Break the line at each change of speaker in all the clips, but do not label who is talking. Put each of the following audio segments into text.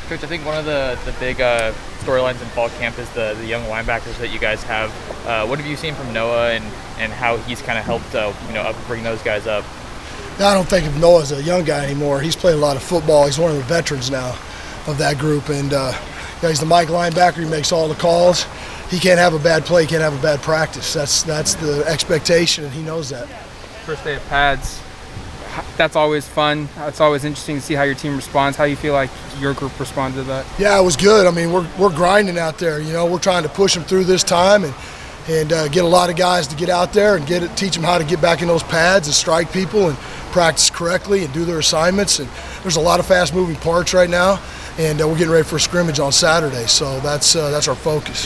Coach, I think one of the big storylines in fall camp is the young linebackers that you guys have. What have you seen from Noah and how he's kind of helped bring those guys up?
I don't think of Noah as a young guy anymore. He's played a lot of football. He's one of the veterans now of that group, and he's the Mike linebacker. He makes all the calls. He can't have a bad play. He can't have a bad practice. That's the expectation, and he knows that.
First day of pads. That's always fun. It's always interesting to see how your team responds. How you feel like your group responded to that?
Yeah, it was good. I mean, we're grinding out there. We're trying to push them through this time and get a lot of guys to get out there and teach them how to get back in those pads and strike people and practice correctly and do their assignments. And there's a lot of fast-moving parts right now, and we're getting ready for a scrimmage on Saturday. So that's our focus.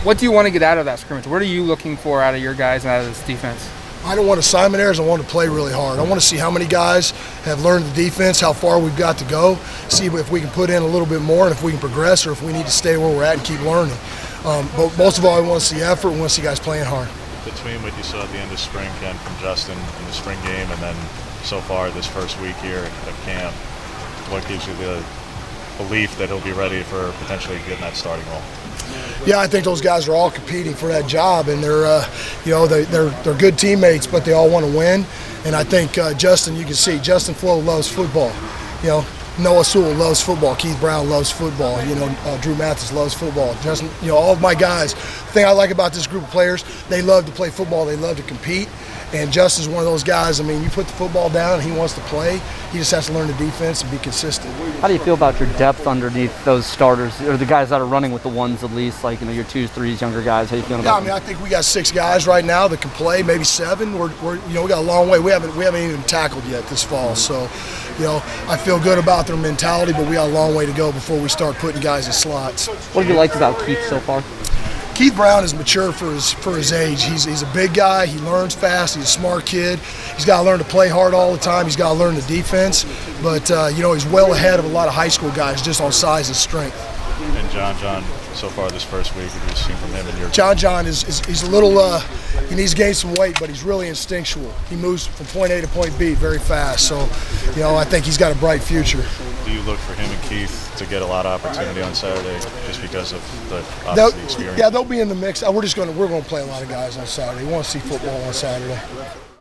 What do you want to get out of that scrimmage? What are you looking for out of your guys and out of this defense?
I don't want assignment errors. I want to play really hard. I want to see how many guys have learned the defense, how far we've got to go, see if we can put in a little bit more and if we can progress or if we need to stay where we're at and keep learning. But most of all, I want to see effort. We want to see guys playing hard.
Between what you saw at the end of spring camp from Justin in the spring game and then so far this first week here at camp, what gives you the belief that he'll be ready for potentially getting that starting role?
Yeah, I think those guys are all competing for that job, and they're good teammates, but they all want to win. And I think Justin, you can see Justin Flo loves football. Noah Sewell loves football. Keith Brown loves football. Drew Mathis loves football. Justin, all of my guys. The thing I like about this group of players, they love to play football. They love to compete. And Justin's one of those guys. I mean, you put the football down and he wants to play. He just has to learn the defense and be consistent.
How do you feel about your depth underneath those starters, or the guys that are running with the ones at least, like your 2s, 3s, younger guys? How you feeling about them?
I think we got 6 guys right now that can play, maybe 7. We got a long way. We haven't even tackled yet this fall. So, I feel good about their mentality, but we got a long way to go before we start putting guys in slots.
What have you liked about Keith so far?
Keith Brown is mature for his age. He's a big guy. He learns fast. He's a smart kid. He's got to learn to play hard all the time. He's got to learn the defense. But, he's well ahead of a lot of high school guys just on size and strength.
And John, so far this first week, have you seen from him in your
John he's a little, he needs to gain some weight, but he's really instinctual. He moves from point A to point B very fast. So, I think he's got a bright future.
Do you look for him and Keith to get a lot of opportunity on Saturday just because of the experience?
Yeah, they'll be in the mix. We're going to play a lot of guys on Saturday. We want to see football on Saturday.